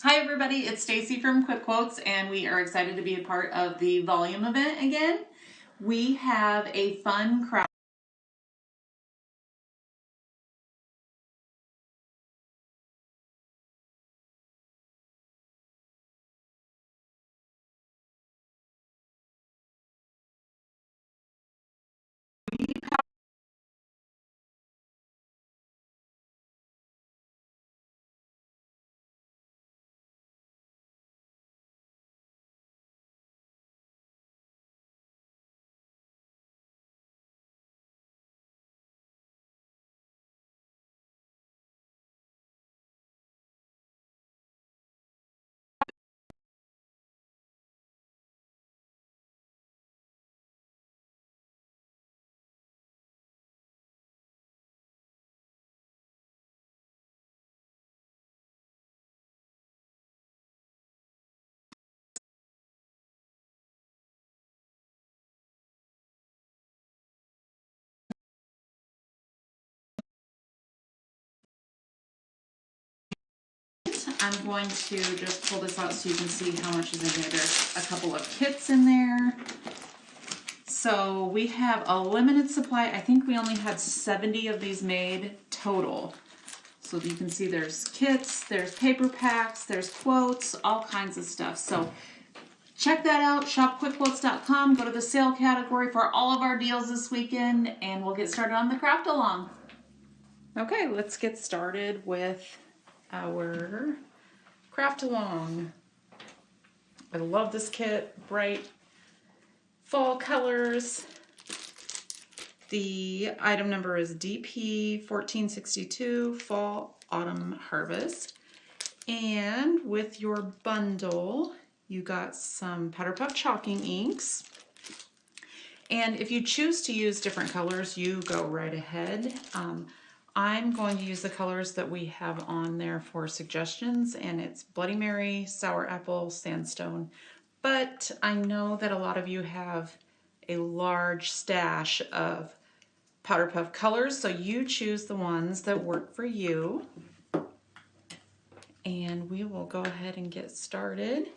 Hi everybody, it's Stacy from Quick Quotes and we are excited to be a part of the volume event again. We have a fun craft. I'm going to just pull this out so you can see how much is in there. There's a couple of kits in there. So we have a limited supply. I think we only had 70 of these made total. So you can see there's kits, there's paper packs, there's quotes, all kinds of stuff. So check that out, shopquickquotes.com. Go to the sale category for all of our deals this weekend and we'll get started on the craft along. Okay, let's get started with our craft along. I love this kit, bright fall colors. The item number is DP 1462 Fall Autumn Harvest. And with your bundle, you got some Powder Puff chalking inks. And if you choose to use different colors, you go right ahead. I'm going to use the colors that we have on there for suggestions, and it's Bloody Mary, Sour Apple, Sandstone. But I know that a lot of you have a large stash of Powder Puff colors, so you choose the ones that work for you. And we will go ahead and get started.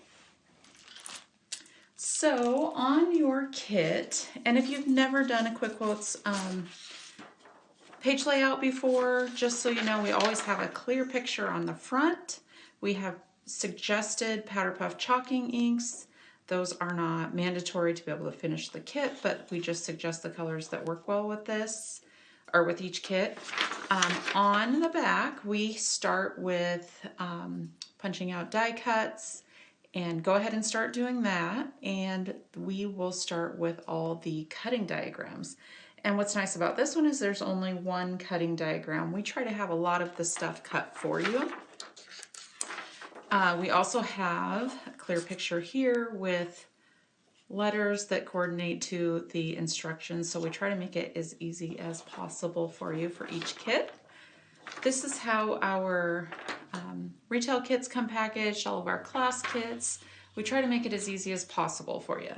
So on your kit, and if you've never done a Quick Quotes page layout before, just so you know, we always have a clear picture on the front. We have suggested Powder Puff chalking inks. Those are not mandatory to be able to finish the kit, but we just suggest the colors that work well with this, or with each kit. On the back, we start with punching out die cuts, and go ahead and start doing that, and we will start with all the cutting diagrams. And what's nice about this one is there's only one cutting diagram. We try to have a lot of the stuff cut for you. We also have a clear picture here with letters that coordinate to the instructions. So we try to make it as easy as possible for you for each kit. This is how our retail kits come packaged, all of our class kits. We try to make it as easy as possible for you.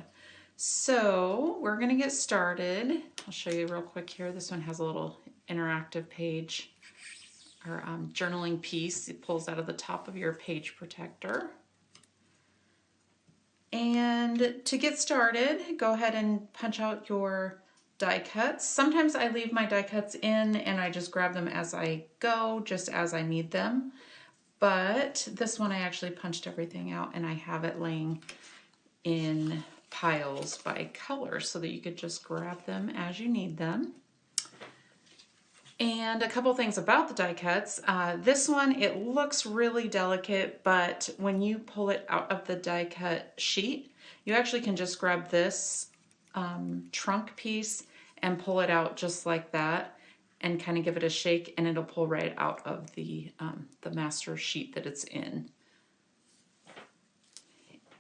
So we're going to get started. I'll show you real quick here. This one has a little interactive page or journaling piece. It pulls out of the top of your page protector. And to get started, go ahead and punch out your die cuts. Sometimes I leave my die cuts in and I just grab them as I go, just as I need them. But this one I actually punched everything out and I have it laying in piles by color so that you could just grab them as you need them. And a couple things about the die cuts. This one, it looks really delicate, but when you pull it out of the die cut sheet, you actually can just grab this trunk piece and pull it out just like that and kind of give it a shake and it'll pull right out of the master sheet that it's in.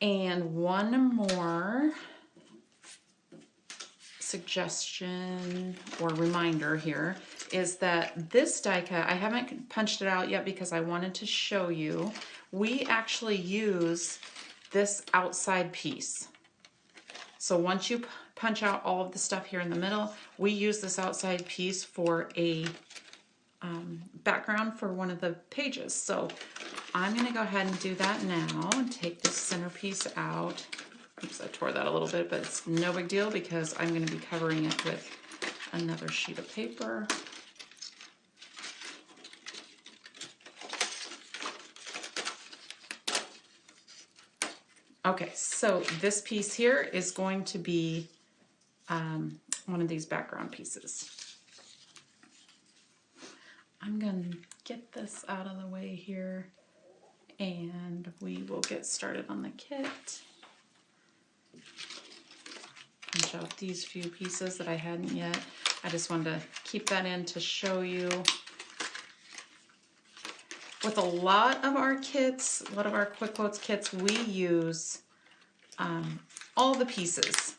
And one more suggestion or reminder here is that this die cut, I haven't punched it out yet because I wanted to show you, we actually use this outside piece. So once you punch out all of the stuff here in the middle, we use this outside piece for a background for one of the pages. So I'm going to go ahead and do that now and take this centerpiece out. Oops, I tore that a little bit, but it's no big deal because I'm going to be covering it with another sheet of paper. Okay, so this piece here is going to be one of these background pieces. I'm going to get this out of the way here and we will get started on the kit. Punch out these few pieces that I hadn't yet. I just wanted to keep that in to show you. With a lot of our kits, a lot of our Quick Quotes kits, we use all the pieces.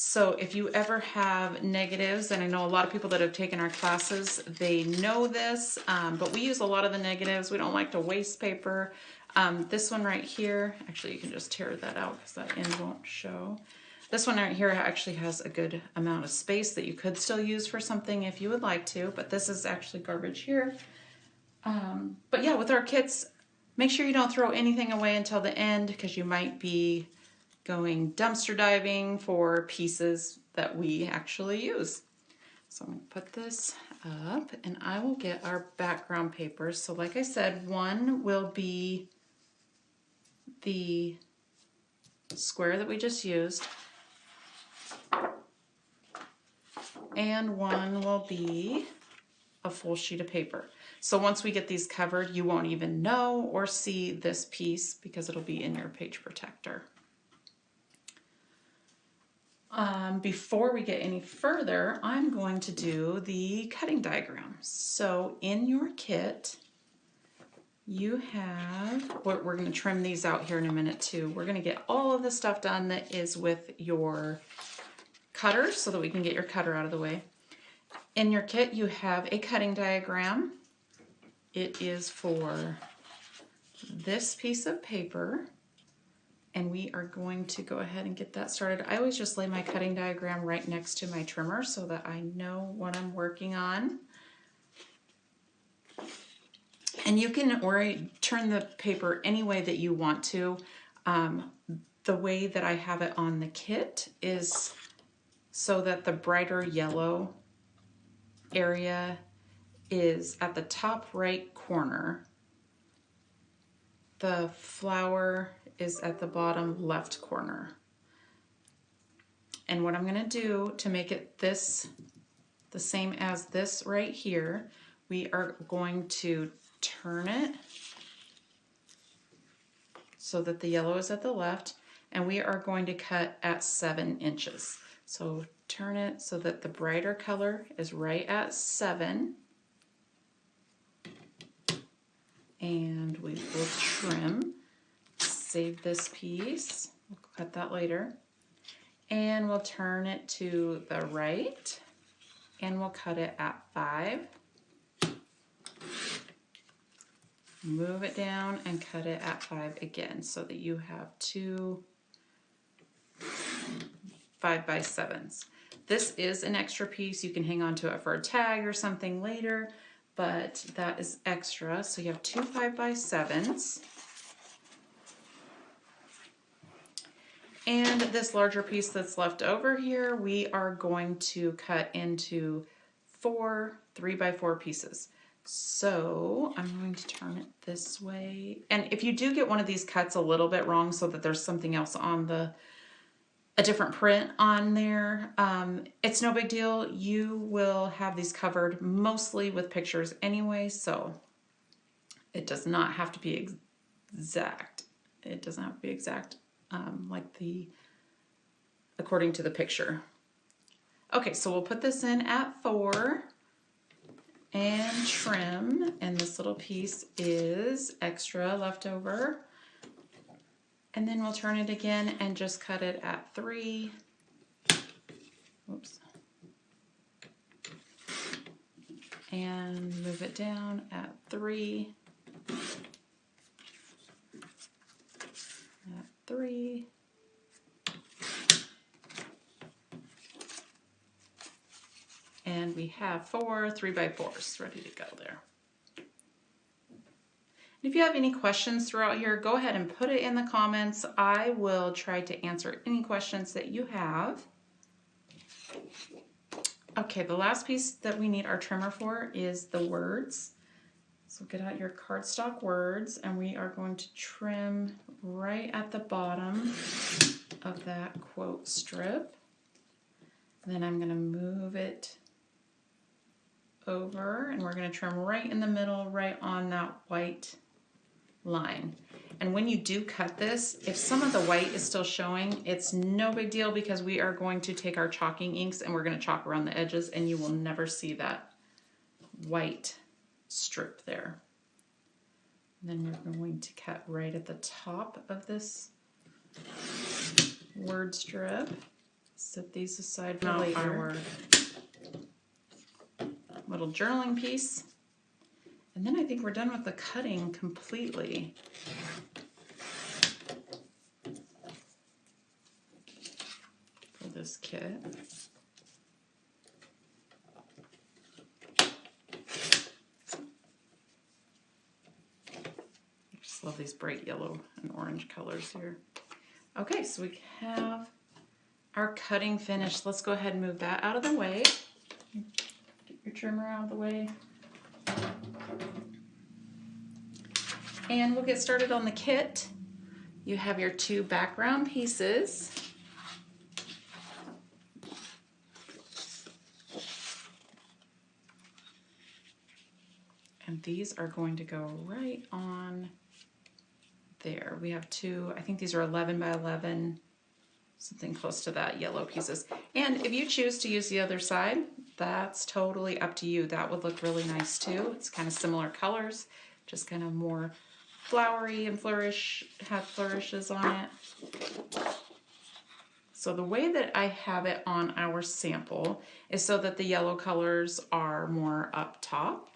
So if you ever have negatives, and I know a lot of people that have taken our classes, they know this, but we use a lot of the negatives. We don't like to waste paper. This one right here, actually you can just tear that out because that end won't show. This one right here actually has a good amount of space that you could still use for something if you would like to, but this is actually garbage here. But yeah, with our kits, make sure you don't throw anything away until the end because you might be going dumpster diving for pieces that we actually use. So I'm going to put this up and I will get our background papers. So like I said, one will be the square that we just used and one will be a full sheet of paper. So once we get these covered, you won't even know or see this piece because it'll be in your page protector. Before we get any further, I'm going to do the cutting diagram. So in your kit, you have, we're going to trim these out here in a minute too. We're going to get all of the stuff done that is with your cutter so that we can get your cutter out of the way. In your kit, you have a cutting diagram. It is for this piece of paper. And we are going to go ahead and get that started. I always just lay my cutting diagram right next to my trimmer so that I know what I'm working on. And you can turn the paper any way that you want to. The way that I have it on the kit is so that the brighter yellow area is at the top right corner. The flower is at the bottom left corner. And what I'm going to do to make it this the same as this right here, we are going to turn it so that the yellow is at the left, and we are going to cut at 7 inches. So turn it so that the brighter color is right at 7. And we will trim. Save this piece, we'll cut that later, and we'll turn it to the right and we'll cut it at 5. Move it down and cut it at 5 again so that you have 2 5x7s. This is an extra piece. You can hang on to it for a tag or something later, but that is extra. So you have 2 5x7s. And this larger piece that's left over here, we are going to cut into 4 3x4 pieces. So I'm going to turn it this way. And if you do get one of these cuts a little bit wrong so that there's something else on a different print on there, it's no big deal. You will have these covered mostly with pictures anyway, so it does not have to be exact. It doesn't have to be exact. According to the picture. Okay, so we'll put this in at 4 and trim, and this little piece is extra left over. And then we'll turn it again and just cut it at 3. Oops. And move it down at 3. At 3. And we have 4 3x4s ready to go there. If you have any questions throughout here, go ahead and put it in the comments. I will try to answer any questions that you have. Okay, the last piece that we need our trimmer for is the words. So get out your cardstock words, and we are going to trim right at the bottom of that quote strip. And then I'm going to move it over, and we're going to trim right in the middle, right on that white line. And when you do cut this, if some of the white is still showing, it's no big deal, because we are going to take our chalking inks and we're going to chalk around the edges, and you will never see that white strip there. And then we're going to cut right at the top of this word strip. Set these aside for later. Our little journaling piece. And then I think we're done with the cutting completely. For this kit. I just love these bright yellow and orange colors here. Okay, so we have our cutting finished. Let's go ahead and move that out of the way. Get your trimmer out of the way. And we'll get started on the kit. You have your two background pieces. And these are going to go right on there. We have two, I think these are 11 by 11, something close to that, yellow pieces. And if you choose to use the other side, that's totally up to you. That would look really nice too. It's kind of similar colors, just kind of more flowery and have flourishes on it. So the way that I have it on our sample is so that the yellow colors are more up top.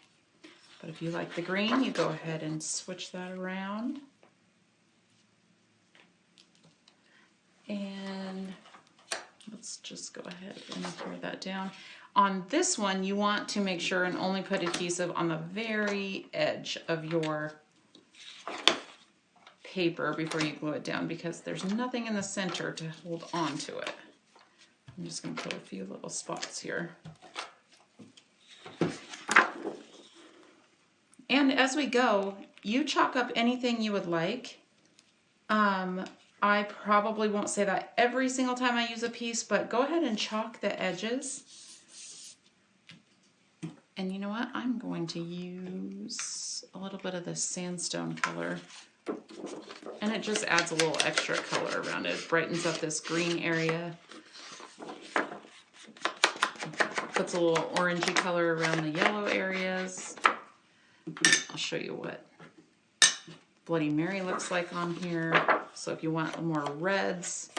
But if you like the green, you go ahead and switch that around. And let's just go ahead and tear that down. On this one, you want to make sure and only put adhesive on the very edge of your paper before you glue it down, because there's nothing in the center to hold on to it. I'm just going to put a few little spots here. And as we go, you chalk up anything you would like. I probably won't say that every single time I use a piece, but go ahead and chalk the edges. And you know what? I'm going to use a little bit of this sandstone color. And it just adds a little extra color around it. It brightens up this green area. Puts a little orangey color around the yellow areas. I'll show you what Bloody Mary looks like on here. So if you want more reds,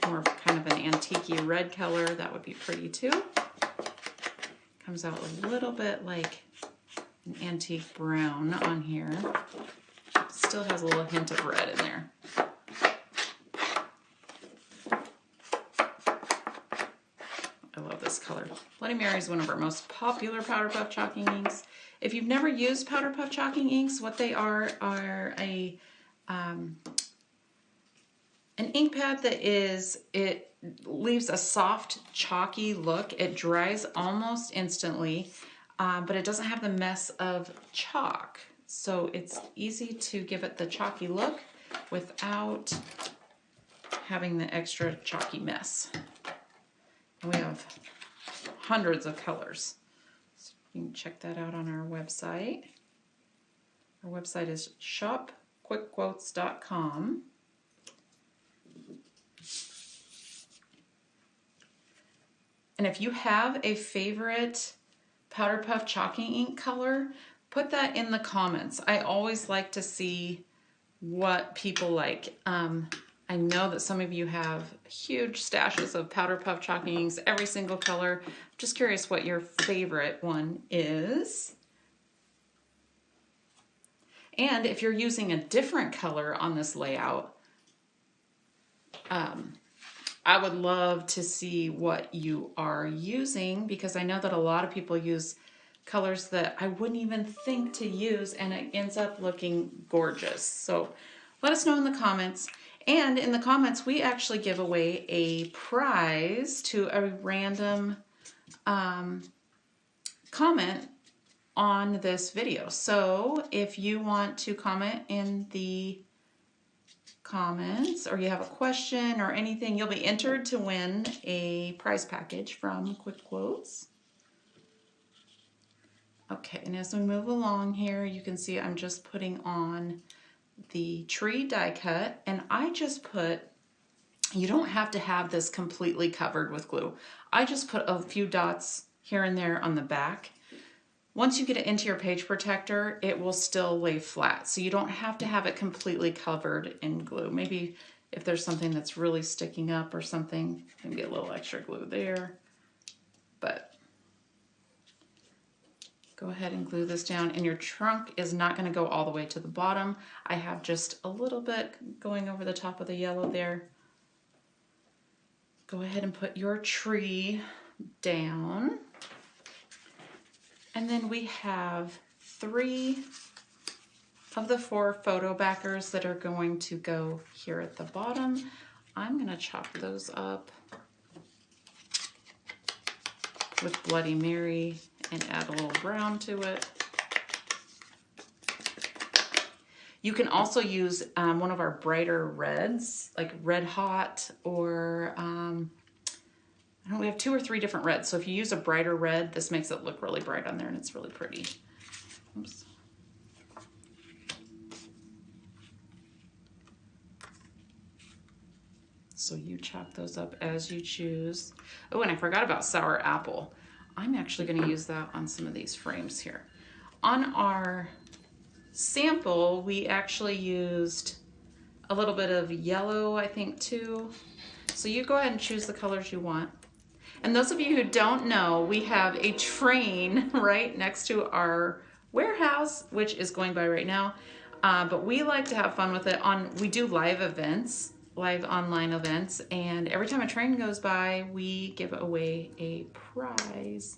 more kind of an antique-y red color, that would be pretty too. Comes out a little bit like an antique brown on here. Still has a little hint of red in there. I love this color. Bloody Mary is one of our most popular Powder Puff chalking inks. If you've never used Powder Puff chalking inks, what they are an ink pad that it leaves a soft, chalky look. It dries almost instantly, but it doesn't have the mess of chalk. So it's easy to give it the chalky look without having the extra chalky mess. And we have hundreds of colors. So you can check that out on our website. Our website is shopquickquotes.com. And if you have a favorite Powder Puff chalking ink color, put that in the comments. I always like to see what people like. I know that some of you have huge stashes of Powder Puff chalking inks, every single color. I'm just curious what your favorite one is. And if you're using a different color on this layout, I would love to see what you are using, because I know that a lot of people use colors that I wouldn't even think to use, and it ends up looking gorgeous. So let us know in the comments. And in the comments, we actually give away a prize to a random comment on this video. So if you want to comment in the comments, or you have a question or anything, you'll be entered to win a prize package from Quick Quotes. Okay, and as we move along here, you can see I'm just putting on the tree die cut, and I just put, you don't have to have this completely covered with glue. I just put a few dots here and there on the back. Once you get it into your page protector, it will still lay flat, so you don't have to have it completely covered in glue. Maybe if there's something that's really sticking up or something, maybe a little extra glue there, but go ahead and glue this down, and your trunk is not going to go all the way to the bottom. I have just a little bit going over the top of the yellow there. Go ahead and put your tree down. And then we have 3 of the 4 photo backers that are going to go here at the bottom. I'm going to chop those up with Bloody Mary and add a little brown to it. You can also use one of our brighter reds, like Red Hot, or we have 2 or 3 different reds. So if you use a brighter red, this makes it look really bright on there, and it's really pretty. Oops. So you chop those up as you choose. Oh, and I forgot about sour apple. I'm actually going to use that on some of these frames here. On our sample, we actually used a little bit of yellow, I think, too. So you go ahead and choose the colors you want. And those of you who don't know, we have a train right next to our warehouse, which is going by right now. But we like to have fun with it. We do live events, live online events, and every time a train goes by, we give away a prize.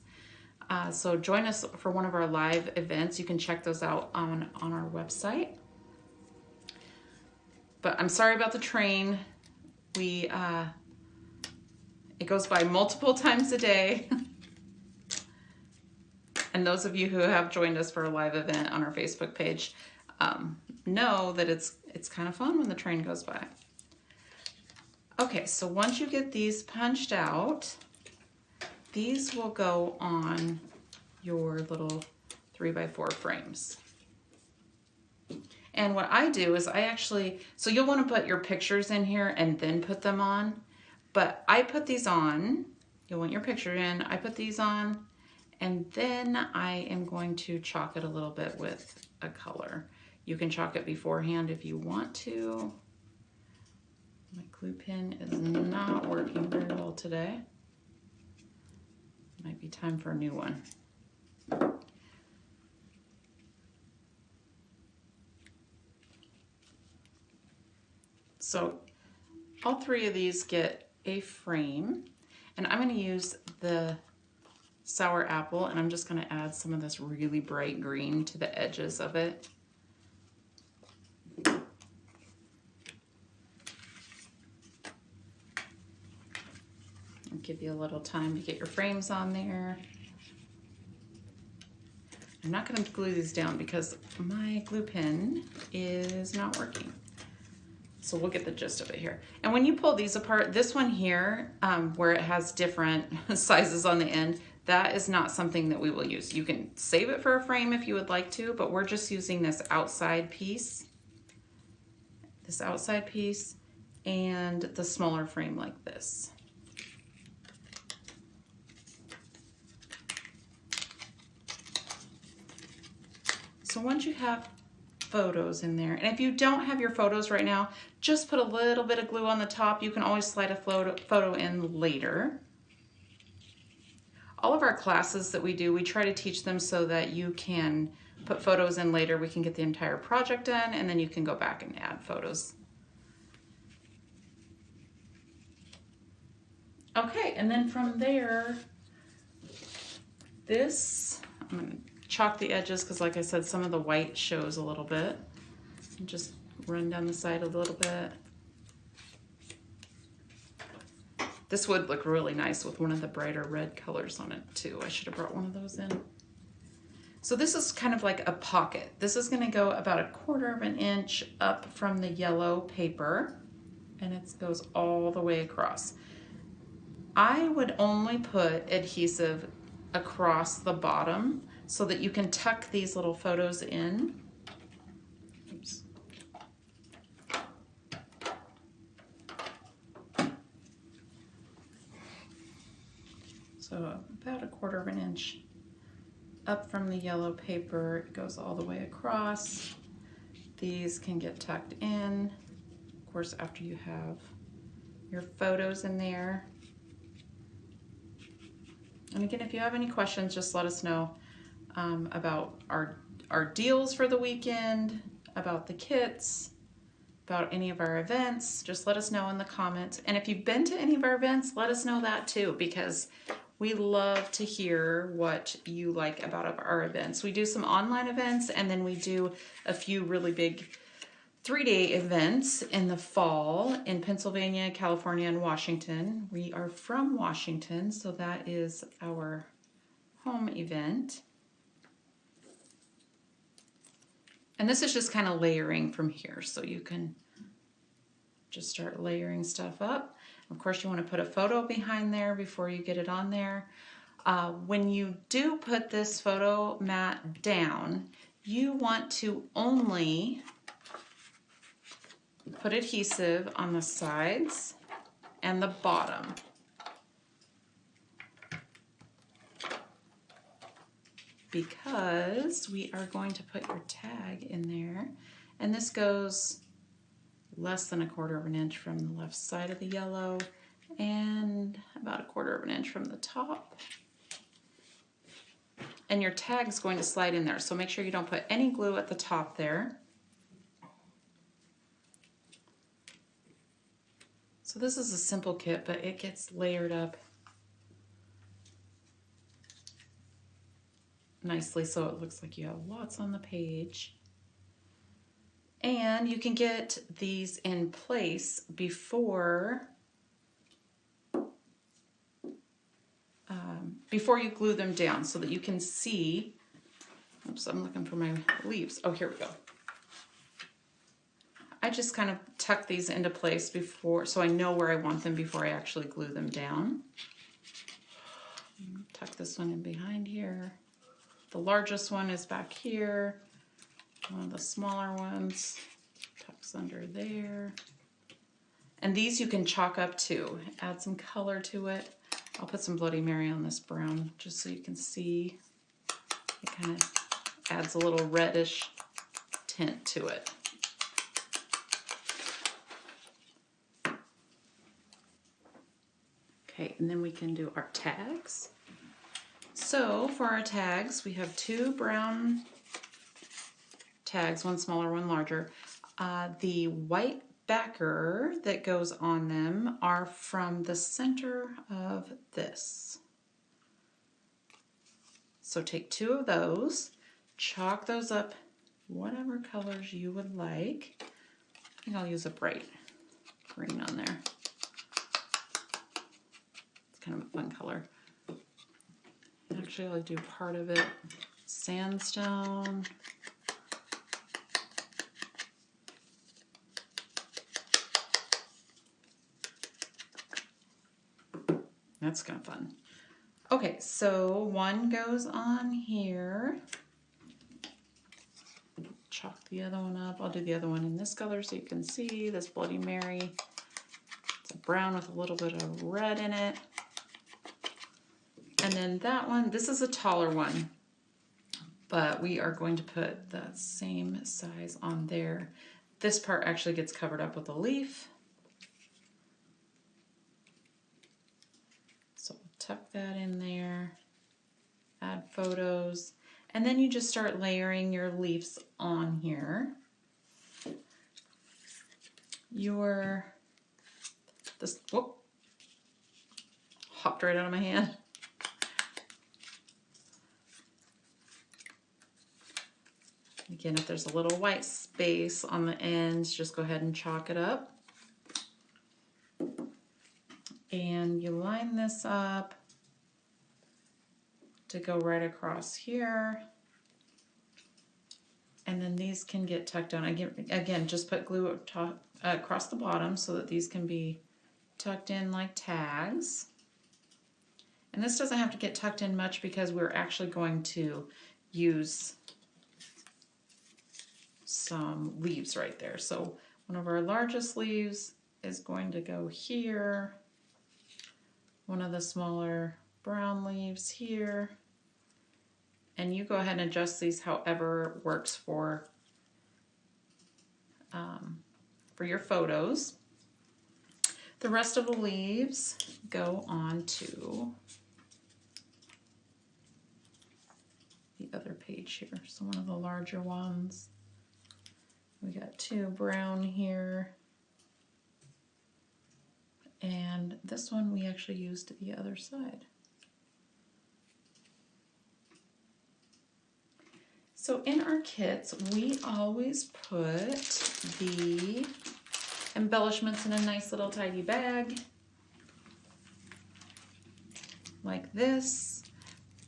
So join us for one of our live events. You can check those out on our website. But I'm sorry about the train. It goes by multiple times a day. And those of you who have joined us for a live event on our Facebook page know that it's kind of fun when the train goes by. Okay, so once you get these punched out, these will go on your little 3x4 frames. And what I do is so you'll want to put your pictures in here and then put them on. But I put these on, you'll want your picture in, I put these on, and then I am going to chalk it a little bit with a color. You can chalk it beforehand if you want to. My glue pen is not working very well today. Might be time for a new one. So all 3 of these get a frame, and I'm going to use the sour apple, and I'm just going to add some of this really bright green to the edges of it. I'll give you a little time to get your frames on there. I'm not going to glue these down because my glue pen is not working. So we'll get the gist of it here. And when you pull these apart, this one here, where it has different sizes on the end, that is not something that we will use. You can save it for a frame if you would like to, but we're just using this outside piece and the smaller frame like this. So once you have photos in there, and if you don't have your photos right now, just put a little bit of glue on the top. You can always slide a photo in later. All of our classes that we do, we try to teach them so that you can put photos in later. We can get the entire project done, and then you can go back and add photos. Okay, and then from there, this I'm going to chalk the edges because, like I said, some of the white shows a little bit. And just run down the side a little bit. This would look really nice with one of the brighter red colors on it too. I should have brought one of those in. So this is kind of like a pocket. This is going to go about 1/4 of an inch up from the yellow paper, and it goes all the way across. I would only put adhesive across the bottom so that you can tuck these little photos in. Oops. So about 1/4 of an inch up from the yellow paper, it goes all the way across. These can get tucked in, of course, after you have your photos in there. And again, if you have any questions, just let us know about our deals for the weekend, about the kits, about any of our events. Just let us know in the comments. And if you've been to any of our events, let us know that too, because we love to hear what you like about our events. We do some online events, and then we do a few really big 3-day events in the fall in Pennsylvania, California, and Washington. We are from Washington, so that is our home event. And this is just kind of layering from here, so you can just start layering stuff up. Of course, you want to put a photo behind there before you get it on there. When you do put this photo mat down, you want to only put adhesive on the sides and the bottom. Because we are going to put your tag in there, and this goes less than 1/4 of an inch from the left side of the yellow and about 1/4 of an inch from the top. And your tag is going to slide in there, so make sure you don't put any glue at the top there. So this is a simple kit, but it gets layered up nicely so it looks like you have lots on the page. And you can get these in place before you glue them down so that you can see. Oops, I'm looking for my leaves. Oh, here we go. I just kind of tuck these into place before, so I know where I want them before I actually glue them down. Tuck this one in behind here. The largest one is back here. One of the smaller ones tucks under there. And these you can chalk up too. Add some color to it. I'll put some Bloody Mary on this brown just so you can see. It kind of adds a little reddish tint to it. Okay, and then we can do our tags. So for our tags, we have 2 brown tags, one smaller, one larger. The white backer that goes on them are from the center of this. So take 2 of those, chalk those up whatever colors you would like. I think I'll use a bright green on there. It's kind of a fun color. Actually, I'll do part of it sandstone. That's kind of fun. Okay, so one goes on here. Chalk the other one up. I'll do the other one in this color so you can see this Bloody Mary. It's a brown with a little bit of red in it. And then that one, this is a taller one, but we are going to put the same size on there. This part actually gets covered up with a leaf. So tuck that in there, add photos, and then you just start layering your leaves on here. Whoop, hopped right out of my hand. Again, if there's a little white space on the ends, just go ahead and chalk it up. And you line this up to go right across here. And then these can get tucked down. Again, just put glue across the bottom so that these can be tucked in like tags. And this doesn't have to get tucked in much because we're actually going to use some leaves right there. So one of our largest leaves is going to go here. One of the smaller brown leaves here. And you go ahead and adjust these however works for your photos. The rest of the leaves go on to the other page here. So one of the larger ones. We got 2 brown here. And this one we actually used the other side. So in our kits, we always put the embellishments in a nice little tidy bag, like this.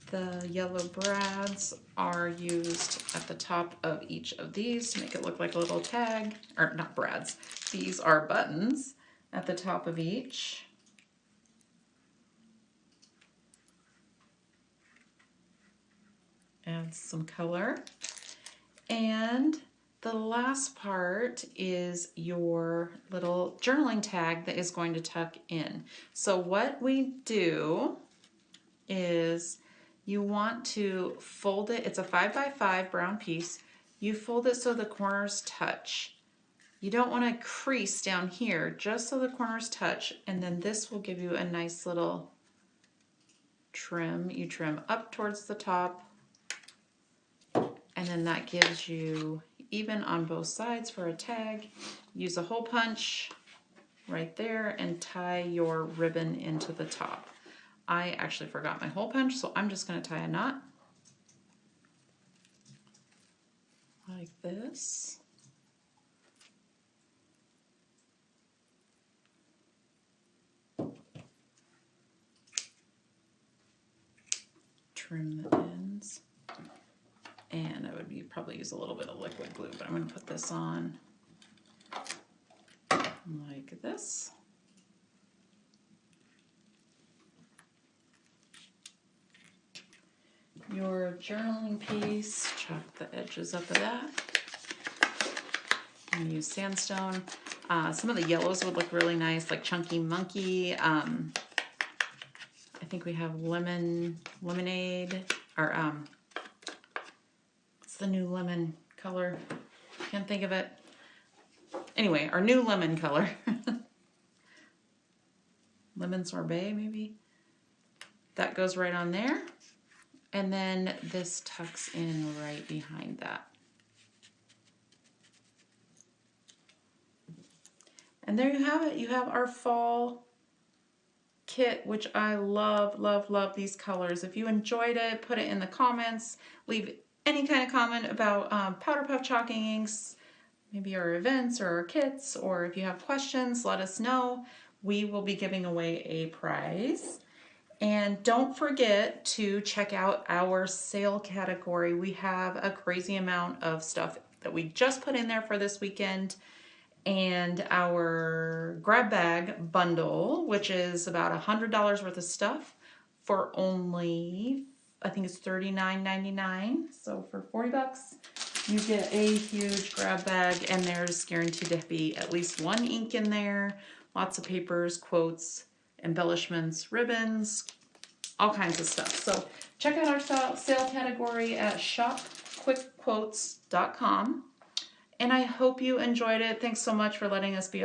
The yellow brads are used at the top of each of these to make it look like a little tag, or not brads, these are buttons at the top of each. Add some color. And the last part is your little journaling tag that is going to tuck in. So what we do is you want to fold it. It's a 5x5 brown piece. You fold it so the corners touch. You don't want to crease down here, just so the corners touch, and then this will give you a nice little trim. You trim up towards the top, and then that gives you even on both sides for a tag. Use a hole punch right there and tie your ribbon into the top. I actually forgot my hole punch, so I'm just going to tie a knot like this. Trim the ends. And I would probably use a little bit of liquid glue, but I'm going to put this on like this. Your journaling piece, chop the edges up of that. I'm going to use sandstone. Some of the yellows would look really nice, like Chunky Monkey. I think we have lemonade, or what's the new lemon color? Can't think of it. Anyway, our new lemon color. Lemon sorbet, maybe. That goes right on there. And then this tucks in right behind that. And there you have it. You have our fall kit, which I love, love, love these colors. If you enjoyed it, put it in the comments. Leave any kind of comment about Powder Puff chalking inks, maybe our events or our kits, or if you have questions, let us know. We will be giving away a prize. And don't forget to check out our sale category. We have a crazy amount of stuff that we just put in there for this weekend. And our grab bag bundle, which is about $100 worth of stuff for only, I think it's $39.99. So for 40 bucks, you get a huge grab bag, and there's guaranteed to be at least 1 ink in there, lots of papers, quotes, embellishments, ribbons, all kinds of stuff. So check out our sale category at shopquickquotes.com. And I hope you enjoyed it. Thanks so much for letting us be a